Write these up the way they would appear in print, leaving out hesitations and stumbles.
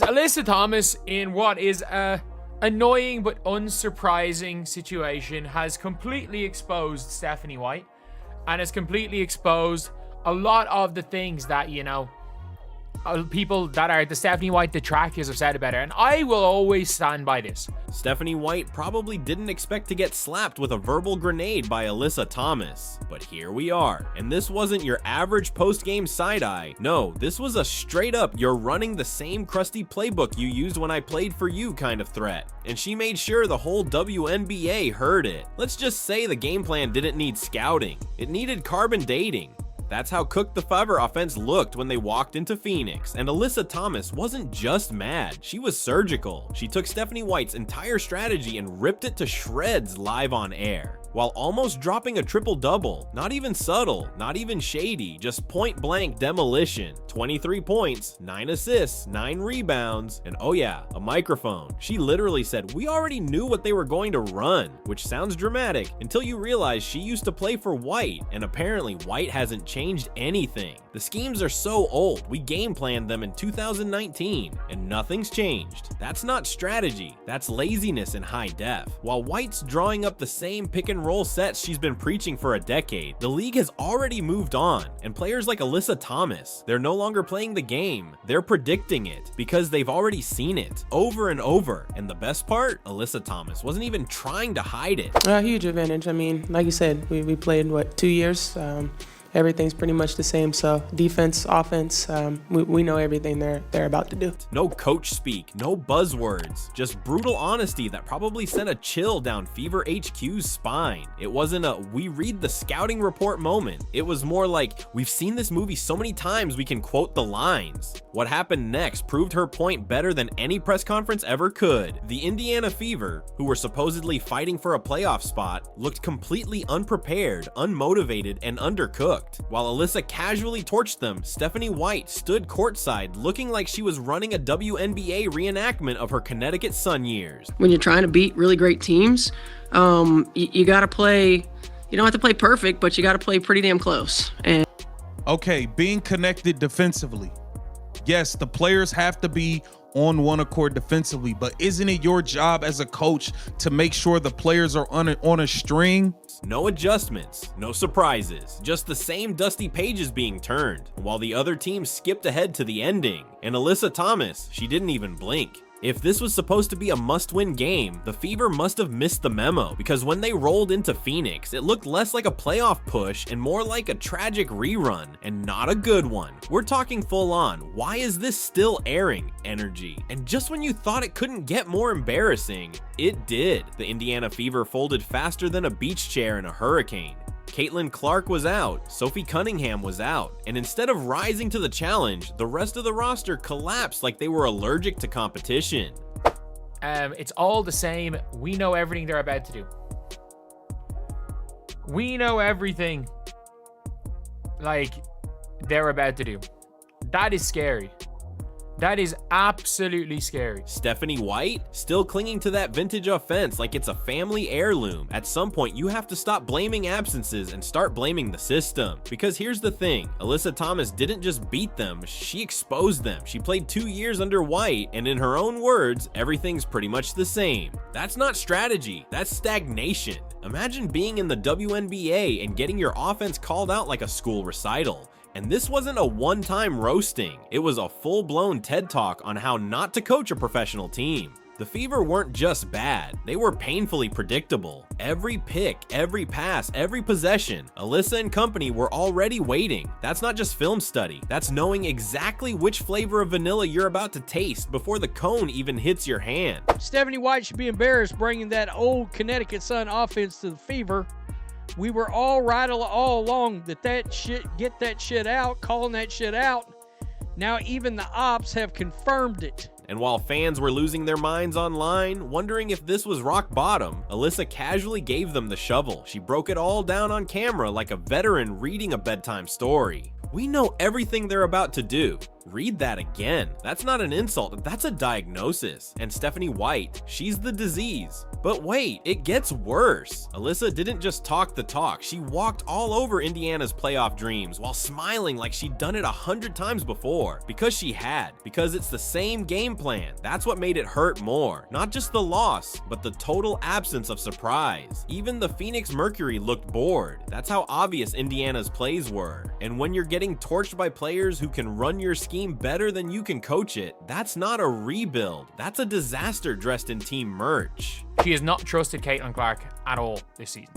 Alyssa Thomas, in what is a annoying but unsurprising situation, has completely exposed Stephanie White and has completely exposed a lot of the things that, you know, people that are the Stephanie White detractors have said about her, and I will always stand by this. Stephanie White probably didn't expect to get slapped with a verbal grenade by Alyssa Thomas, but here we are. And this wasn't your average post-game side-eye. No, this was a straight-up "you're running the same crusty playbook you used when I played for you" kind of threat. And she made sure the whole WNBA heard it. Let's just say the game plan didn't need scouting. It needed carbon dating. That's how cooked the Fever offense looked when they walked into Phoenix, and Alyssa Thomas wasn't just mad, she was surgical. She took Stephanie White's entire strategy and ripped it to shreds live on air, while almost dropping a triple-double. Not even subtle, not even shady, just point-blank demolition. 23 points, 9 assists, 9 rebounds, and oh yeah, a microphone. She literally said, "We already knew what they were going to run," which sounds dramatic until you realize she used to play for White, and apparently White hasn't changed anything. The schemes are so old, we game planned them in 2019, and nothing's changed. That's not strategy, that's laziness in high def. While White's drawing up the same pick and roll sets she's been preaching for a decade, the league has already moved on, and players like Alyssa Thomas, they're no longer playing the game, they're predicting it, because they've already seen it over and over. And the best part, Alyssa Thomas wasn't even trying to hide it. A huge advantage. I mean, like you said, we played, what, 2 years? Everything's pretty much the same, so defense, offense, we know everything they're about to do. No coach speak, no buzzwords, just brutal honesty that probably sent a chill down Fever HQ's spine. It wasn't a "we read the scouting report" moment. It was more like, "We've seen this movie so many times we can quote the lines." What happened next proved her point better than any press conference ever could. The Indiana Fever, who were supposedly fighting for a playoff spot, looked completely unprepared, unmotivated, and undercooked. While Alyssa casually torched them, Stephanie White stood courtside looking like she was running a WNBA reenactment of her Connecticut Sun years. When you're trying to beat really great teams, you got to play, you don't have to play perfect, but you got to play pretty damn close. And okay, being connected defensively. Yes, the players have to be on one accord defensively, but isn't it your job as a coach to make sure the players are on a string? No adjustments, no surprises, just the same dusty pages being turned, while the other team skipped ahead to the ending. And Alyssa Thomas, she didn't even blink. If this was supposed to be a must-win game, the Fever must have missed the memo, because when they rolled into Phoenix, it looked less like a playoff push and more like a tragic rerun, and not a good one. We're talking full-on, "why is this still airing" energy. And just when you thought it couldn't get more embarrassing, it did. The Indiana Fever folded faster than a beach chair in a hurricane. Caitlin Clark was out, Sophie Cunningham was out, and instead of rising to the challenge, the rest of the roster collapsed like they were allergic to competition. It's all the same. We know everything they're about to do. We know everything, like, they're about to do. That is scary. That is absolutely scary. Stephanie White, still clinging to that vintage offense like it's a family heirloom. At some point, you have to stop blaming absences and start blaming the system. Because here's the thing, Alyssa Thomas didn't just beat them, she exposed them. She played 2 years under White, and in her own words, everything's pretty much the same. That's not strategy, that's stagnation. Imagine being in the WNBA and getting your offense called out like a school recital. And this wasn't a one-time roasting, it was a full-blown TED Talk on how not to coach a professional team. The Fever weren't just bad, they were painfully predictable. Every pick, every pass, every possession, Alyssa and company were already waiting. That's not just film study, that's knowing exactly which flavor of vanilla you're about to taste before the cone even hits your hand. Stephanie White should be embarrassed bringing that old Connecticut Sun offense to the Fever. We were all right all along that shit, get that shit out, calling that shit out. Now even the ops have confirmed it. And while fans were losing their minds online, wondering if this was rock bottom, Alyssa casually gave them the shovel. She broke it all down on camera like a veteran reading a bedtime story. We know everything they're about to do. Read that again. That's not an insult, that's a diagnosis. And Stephanie White, she's the disease. But wait, it gets worse. Alyssa didn't just talk the talk, she walked all over Indiana's playoff dreams while smiling like she'd done it 100 times before. Because she had. Because it's the same game plan. That's what made it hurt more. Not just the loss, but the total absence of surprise. Even the Phoenix Mercury looked bored. That's how obvious Indiana's plays were. And when you're getting torched by players who can run your scheme better than you can coach it, that's not a rebuild. That's a disaster dressed in team merch. She has not trusted Caitlin Clark at all this season.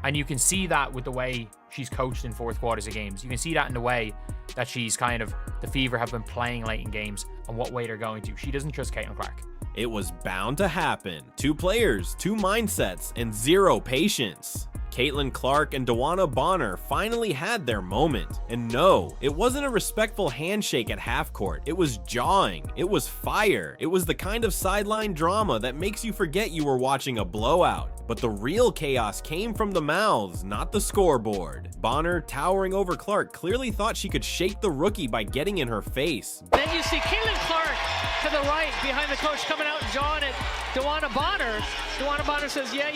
And you can see that with the way she's coached in fourth quarters of games. You can see that in the way that she's the Fever have been playing late in games and what way they're going to. She doesn't trust Caitlin Clark. It was bound to happen. 2 players, 2 mindsets, and 0 patience. Caitlin Clark and DeWanna Bonner finally had their moment. And no, it wasn't a respectful handshake at half court. It was jawing. It was fire. It was the kind of sideline drama that makes you forget you were watching a blowout. But the real chaos came from the mouths, not the scoreboard. Bonner, towering over Clark, clearly thought she could shake the rookie by getting in her face. Then you see Caitlin Clark to the right behind the coach coming out and jawing at DeWanna Bonner. DeWanna Bonner says, yeah,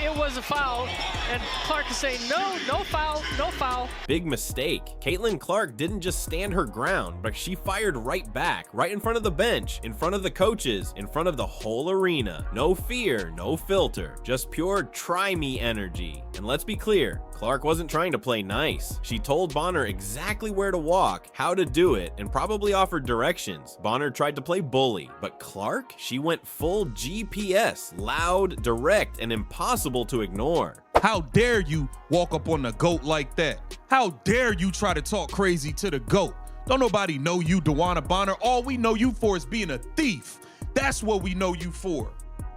it was a foul. And Clark is saying, no foul, no foul. Big mistake. Caitlin Clark didn't just stand her ground, but she fired right back, right in front of the bench, in front of the coaches, in front of the whole arena. No fear, no filter, just pure try me energy. And let's be clear, Clark wasn't trying to play nice. She told Bonner exactly where to walk, how to do it, and probably offered directions. Bonner tried to play bully, but Clark, she went full GPS, loud, direct, and impossible to ignore. How dare you walk up on the GOAT like that? How dare you try to talk crazy to the GOAT? Don't nobody know you, DeWanna Bonner. All we know you for is being a thief. That's what we know you for.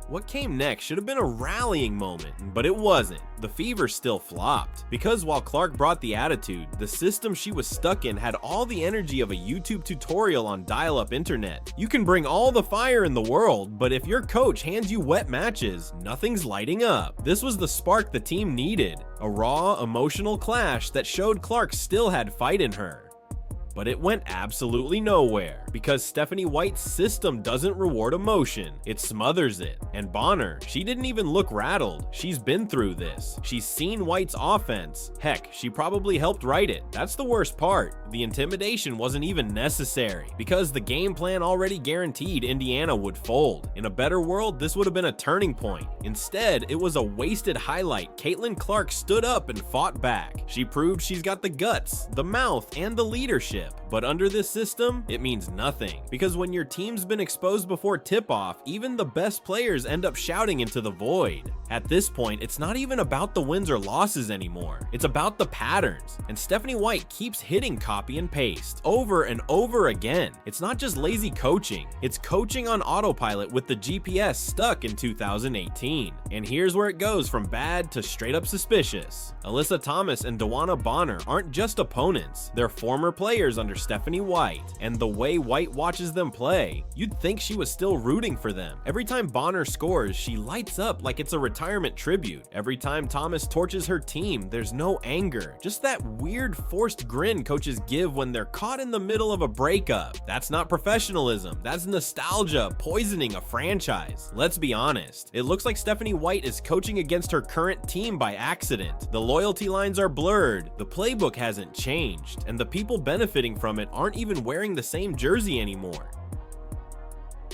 What came next should have been a rallying moment, but it wasn't. The Fever still flopped. Because while Clark brought the attitude, the system she was stuck in had all the energy of a YouTube tutorial on dial-up internet. You can bring all the fire in the world, but if your coach hands you wet matches, nothing's lighting up. This was the spark the team needed. A raw, emotional clash that showed Clark still had fight in her. But it went absolutely nowhere, because Stephanie White's system doesn't reward emotion, it smothers it. And Bonner, she didn't even look rattled. She's been through this. She's seen White's offense. Heck, she probably helped write it. That's the worst part. The intimidation wasn't even necessary, because the game plan already guaranteed Indiana would fold. In a better world, this would have been a turning point. Instead, it was a wasted highlight. Caitlin Clark stood up and fought back. She proved she's got the guts, the mouth, and the leadership. But under this system, it means nothing. Because when your team's been exposed before tip-off, even the best players end up shouting into the void. At this point, it's not even about the wins or losses anymore. It's about the patterns. And Stephanie White keeps hitting copy and paste over and over again. It's not just lazy coaching. It's coaching on autopilot with the GPS stuck in 2018. And here's where it goes from bad to straight up suspicious. Alyssa Thomas and DeWanna Bonner aren't just opponents. They're former players under Stephanie White, and the way White watches them play, you'd think she was still rooting for them. Every time Bonner scores, she lights up like it's a retirement tribute. Every time Thomas torches her team, there's no anger, just that weird forced grin coaches give when they're caught in the middle of a breakup. That's not professionalism, that's nostalgia poisoning a franchise. Let's be honest, it looks like Stephanie White is coaching against her current team by accident. The loyalty lines are blurred, the playbook hasn't changed, and the people benefiting from it aren't even wearing the same jersey anymore.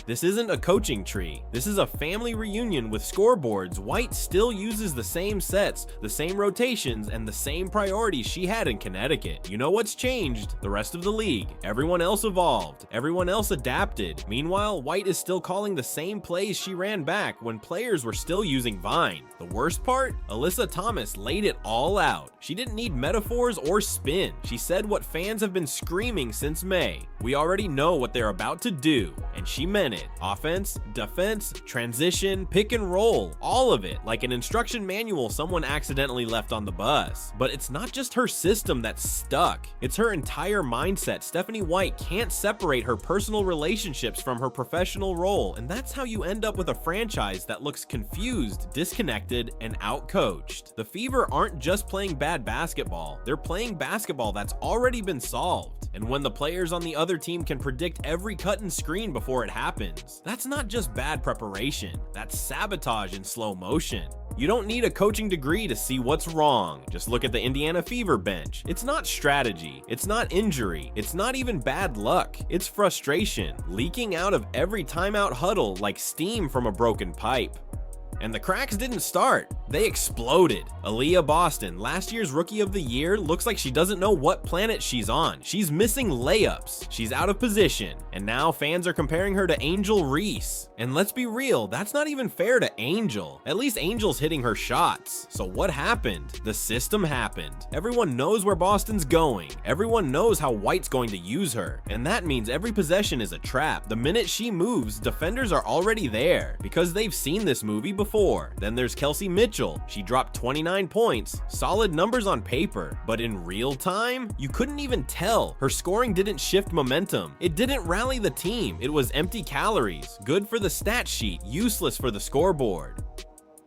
This isn't a coaching tree. This is a family reunion with scoreboards. White still uses the same sets, the same rotations, and the same priorities she had in Connecticut. You know what's changed? The rest of the league. Everyone else evolved. Everyone else adapted. Meanwhile, White is still calling the same plays she ran back when players were still using Vine. The worst part? Alyssa Thomas laid it all out. She didn't need metaphors or spin. She said what fans have been screaming since May. We already know what they're about to do, and she meant it. Offense, defense, transition, pick and roll, all of it, like an instruction manual someone accidentally left on the bus. But it's not just her system that's stuck, it's her entire mindset. Stephanie White can't separate her personal relationships from her professional role, and that's how you end up with a franchise that looks confused, disconnected, and outcoached. The Fever aren't just playing bad basketball, they're playing basketball that's already been solved. And when the players on the other team can predict every cut and screen before it happens, that's not just bad preparation, that's sabotage in slow motion. You don't need a coaching degree to see what's wrong. Just look at the Indiana Fever bench. It's not strategy, it's not injury, it's not even bad luck. It's frustration, leaking out of every timeout huddle like steam from a broken pipe. And the cracks didn't start, they exploded. Aaliyah Boston, last year's Rookie of the Year, looks like she doesn't know what planet she's on. She's missing layups, she's out of position, and now fans are comparing her to Angel Reese. And let's be real, that's not even fair to Angel. At least Angel's hitting her shots. So what happened? The system happened. Everyone knows where Boston's going. Everyone knows how White's going to use her. And that means every possession is a trap. The minute she moves, defenders are already there because they've seen this movie before. Then there's Kelsey Mitchell. She dropped 29 points, solid numbers on paper, but in real time, you couldn't even tell. Her scoring didn't shift momentum. It didn't rally the team. It was empty calories, good for the stat sheet, useless for the scoreboard.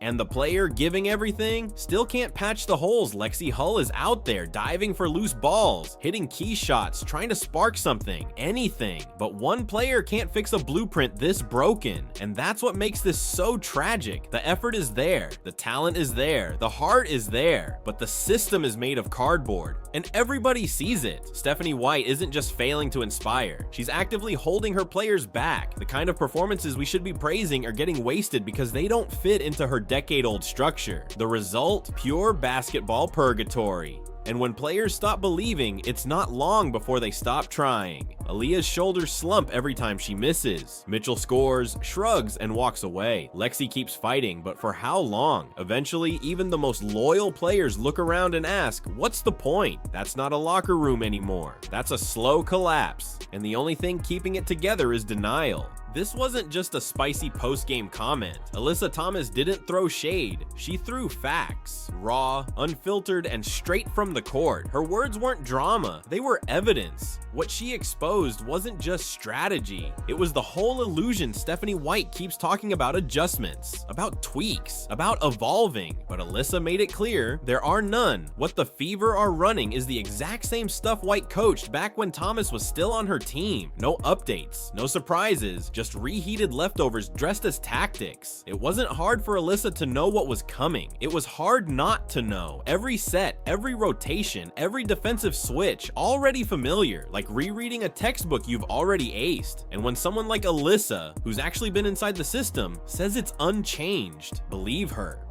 And the player giving everything still can't patch the holes. Lexi Hull is out there diving for loose balls, hitting key shots, trying to spark something, anything. But one player can't fix a blueprint this broken. And that's what makes this so tragic. The effort is there, the talent is there, the heart is there, but the system is made of cardboard. And everybody sees it. Stephanie White isn't just failing to inspire. She's actively holding her players back. The kind of performances we should be praising are getting wasted because they don't fit into her decade-old structure. The result? Pure basketball purgatory. And when players stop believing, it's not long before they stop trying. Aaliyah's shoulders slump every time she misses. Mitchell scores, shrugs, and walks away. Lexi keeps fighting, but for how long? Eventually, even the most loyal players look around and ask, what's the point? That's not a locker room anymore. That's a slow collapse. And the only thing keeping it together is denial. This wasn't just a spicy post-game comment. Alyssa Thomas didn't throw shade. She threw facts. Raw, unfiltered, and straight from the court. Her words weren't drama. They were evidence. What she exposed wasn't just strategy. It was the whole illusion Stephanie White keeps talking about: adjustments, about tweaks, about evolving. But Alyssa made it clear there are none. What the Fever are running is the exact same stuff White coached back when Thomas was still on her team. No updates, no surprises, just reheated leftovers dressed as tactics. It wasn't hard for Alyssa to know what was coming. It was hard not to know. Every set, every rotation, every defensive switch, already familiar, like rereading a textbook you've already aced. And when someone like Alyssa, who's actually been inside the system, says it's unchanged, believe her.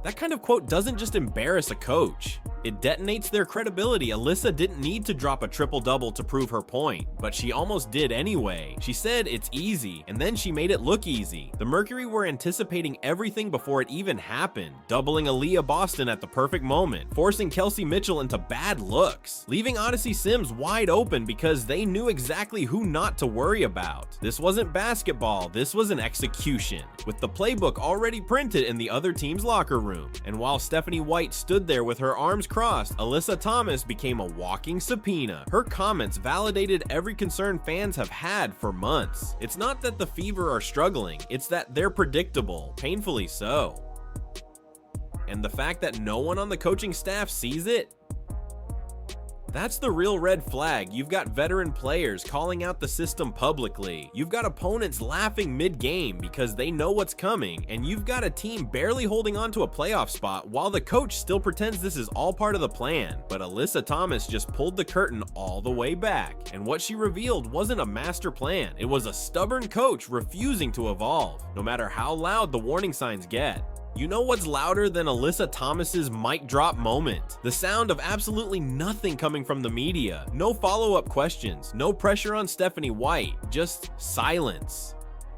That kind of quote doesn't just embarrass a coach. It detonates their credibility. Alyssa didn't need to drop a triple-double to prove her point, but she almost did anyway. She said it's easy, and then she made it look easy. The Mercury were anticipating everything before it even happened, doubling Aaliyah Boston at the perfect moment, forcing Kelsey Mitchell into bad looks, leaving Odyssey Sims wide open because they knew exactly who not to worry about. This wasn't basketball, this was an execution, with the playbook already printed in the other team's locker room. And while Stephanie White stood there with her arms crossed, Alyssa Thomas became a walking subpoena. Her comments validated every concern fans have had for months. It's not that the Fever are struggling, it's that they're predictable, painfully so. And the fact that no one on the coaching staff sees it? That's the real red flag. You've got veteran players calling out the system publicly. You've got opponents laughing mid-game because they know what's coming. And you've got a team barely holding on to a playoff spot while the coach still pretends this is all part of the plan. But Alyssa Thomas just pulled the curtain all the way back. And what she revealed wasn't a master plan. It was a stubborn coach refusing to evolve, no matter how loud the warning signs get. You know what's louder than Alyssa Thomas's mic drop moment? The sound of absolutely nothing coming from the media. No follow-up questions, no pressure on Stephanie White, just silence.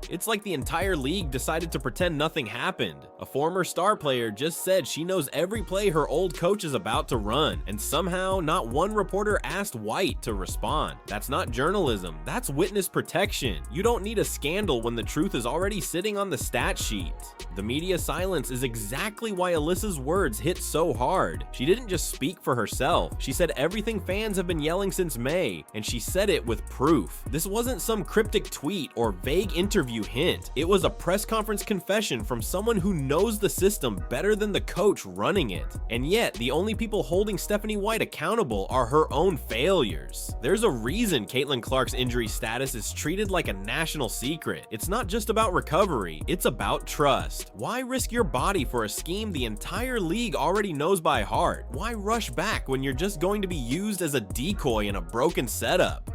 It's like the entire league decided to pretend nothing happened. A former star player just said she knows every play her old coach is about to run, and somehow not one reporter asked White to respond. That's not journalism, that's witness protection. You don't need a scandal when the truth is already sitting on the stat sheet. The media silence is exactly why Alyssa's words hit so hard. She didn't just speak for herself, she said everything fans have been yelling since May, and she said it with proof. This wasn't some cryptic tweet or vague interview interview hint. It was a press conference confession from someone who knows the system better than the coach running it. And yet, the only people holding Stephanie White accountable are her own failures. There's a reason Caitlin Clark's injury status is treated like a national secret. It's not just about recovery, it's about trust. Why risk your body for a scheme the entire league already knows by heart? Why rush back when you're just going to be used as a decoy in a broken setup?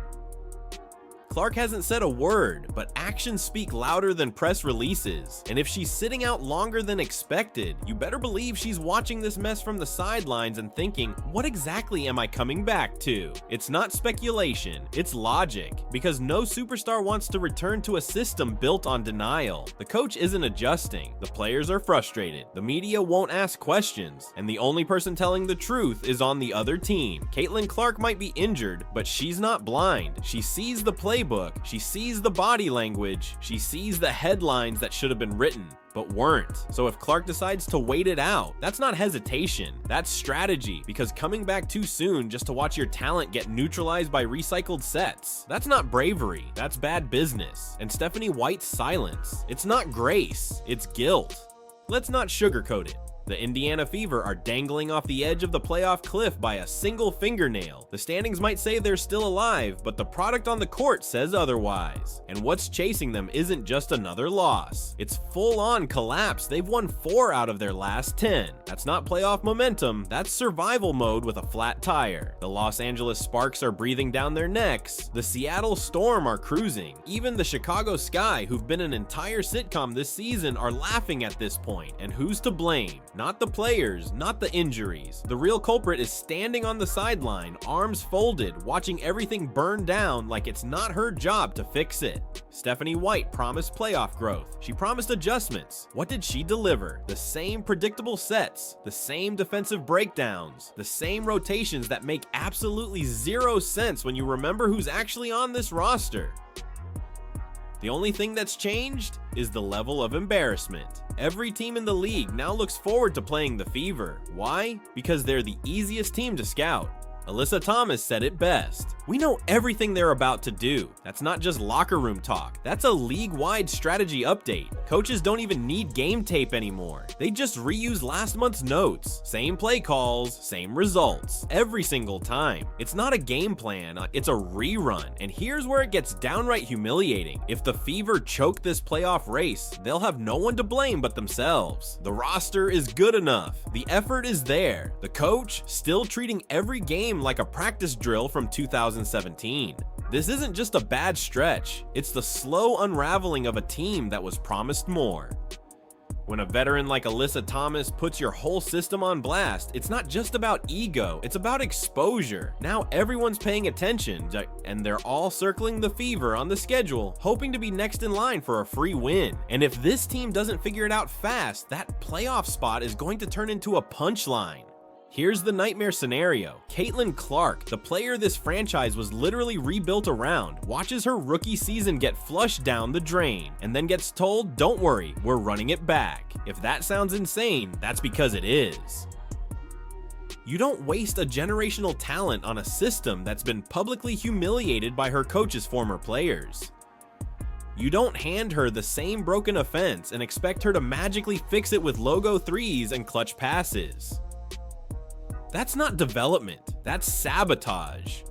Clark hasn't said a word, but actions speak louder than press releases. And if she's sitting out longer than expected, you better believe she's watching this mess from the sidelines and thinking, what exactly am I coming back to? It's not speculation, it's logic, because no superstar wants to return to a system built on denial. The coach isn't adjusting, the players are frustrated, the media won't ask questions, and the only person telling the truth is on the other team. Caitlin Clark might be injured, but she's not blind. She sees the playbook, she sees the body language, she sees the headlines that should have been written but weren't. So if Clark decides to wait it out, that's not hesitation, that's strategy, because coming back too soon just to watch your talent get neutralized by recycled sets, that's not bravery, that's bad business. And Stephanie White's silence, it's not grace, it's guilt. Let's not sugarcoat it. The Indiana Fever are dangling off the edge of the playoff cliff by a single fingernail. The standings might say they're still alive, but the product on the court says otherwise. And what's chasing them isn't just another loss. It's full-on collapse. They've won 4 out of their last 10. That's not playoff momentum, that's survival mode with a flat tire. The Los Angeles Sparks are breathing down their necks. The Seattle Storm are cruising. Even the Chicago Sky, who've been an entire sitcom this season, are laughing at this point. And who's to blame? Not the players, not the injuries. The real culprit is standing on the sideline, arms folded, watching everything burn down like it's not her job to fix it. Stephanie White promised playoff growth. She promised adjustments. What did she deliver? The same predictable sets, the same defensive breakdowns, the same rotations that make absolutely zero sense when you remember who's actually on this roster. The only thing that's changed is the level of embarrassment. Every team in the league now looks forward to playing the Fever. Why? Because they're the easiest team to scout. Alyssa Thomas said it best. We know everything they're about to do. That's not just locker room talk. That's a league-wide strategy update. Coaches don't even need game tape anymore. They just reuse last month's notes. Same play calls, same results, every single time. It's not a game plan, it's a rerun. And here's where it gets downright humiliating. If the Fever choke this playoff race, they'll have no one to blame but themselves. The roster is good enough. The effort is there. The coach still treating every game like a practice drill from 2017. This isn't just a bad stretch, it's the slow unraveling of a team that was promised more. When a veteran like Alyssa Thomas puts your whole system on blast, it's not just about ego, it's about exposure. Now everyone's paying attention, and they're all circling the Fever on the schedule, hoping to be next in line for a free win. And if this team doesn't figure it out fast, that playoff spot is going to turn into a punchline. Here's the nightmare scenario. Caitlin Clark, the player this franchise was literally rebuilt around, watches her rookie season get flushed down the drain, and then gets told, don't worry, we're running it back. If that sounds insane, that's because it is. You don't waste a generational talent on a system that's been publicly humiliated by her coach's former players. You don't hand her the same broken offense and expect her to magically fix it with logo threes and clutch passes. That's not development, that's sabotage.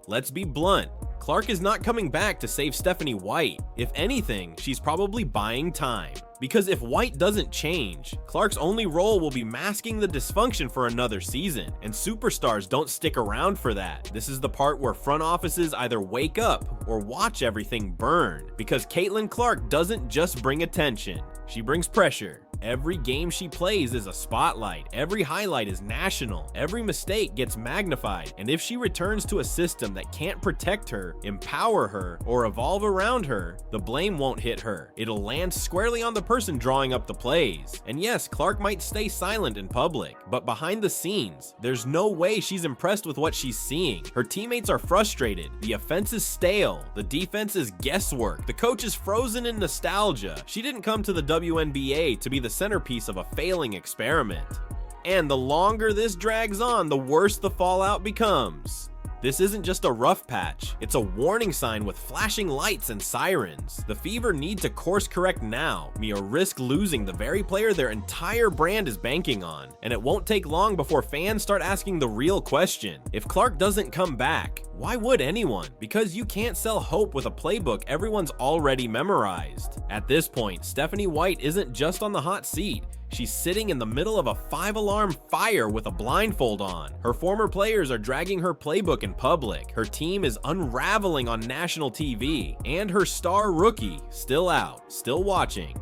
Let's be blunt, Clark is not coming back to save Stephanie White. If anything, she's probably buying time. Because if White doesn't change, Clark's only role will be masking the dysfunction for another season, and superstars don't stick around for that. This is the part where front offices either wake up or watch everything burn. Because Caitlin Clark doesn't just bring attention, she brings pressure. Every game she plays is a spotlight. Every highlight is national. Every mistake gets magnified. And if she returns to a system that can't protect her, empower her, or evolve around her, the blame won't hit her. It'll land squarely on the person drawing up the plays. And yes, Clark might stay silent in public, but behind the scenes, there's no way she's impressed with what she's seeing. Her teammates are frustrated. The offense is stale. The defense is guesswork. The coach is frozen in nostalgia. She didn't come to the WNBA to be the centerpiece of a failing experiment. And the longer this drags on, the worse the fallout becomes. This isn't just a rough patch, it's a warning sign with flashing lights and sirens. The Fever need to course correct now, or risk losing the very player their entire brand is banking on. And it won't take long before fans start asking the real question. If Clark doesn't come back, why would anyone? Because you can't sell hope with a playbook everyone's already memorized. At this point, Stephanie White isn't just on the hot seat. She's sitting in the middle of a 5-alarm fire with a blindfold on. Her former players are dragging her playbook in public. Her team is unraveling on national TV. And her star rookie, still out, still watching.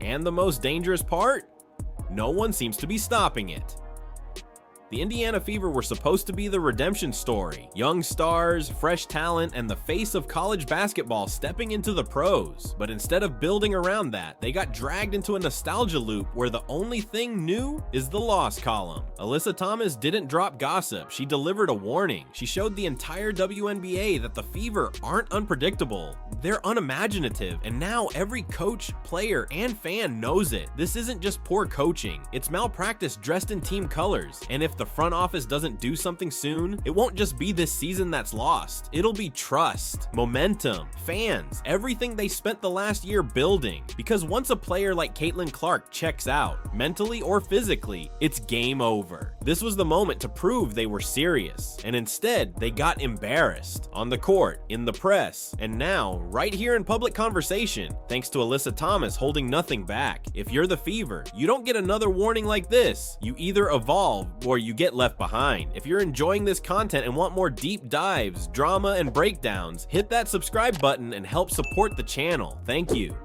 And the most dangerous part? No one seems to be stopping it. The Indiana Fever were supposed to be the redemption story. Young stars, fresh talent, and the face of college basketball stepping into the pros. But instead of building around that, they got dragged into a nostalgia loop where the only thing new is the loss column. Alyssa Thomas didn't drop gossip, she delivered a warning. She showed the entire WNBA that the Fever aren't unpredictable. They're unimaginative, and now every coach, player, and fan knows it. This isn't just poor coaching, it's malpractice dressed in team colors. And if the front office doesn't do something soon, it won't just be this season that's lost. It'll be trust, momentum, fans, everything they spent the last year building. Because once a player like Caitlin Clark checks out, mentally or physically, it's game over. This was the moment to prove they were serious, and instead, they got embarrassed. On the court, in the press, and now, right here in public conversation, thanks to Alyssa Thomas holding nothing back. If you're the Fever, you don't get another warning like this. You either evolve or you get left behind. If you're enjoying this content and want more deep dives, drama, and breakdowns, hit that subscribe button and help support the channel. Thank you.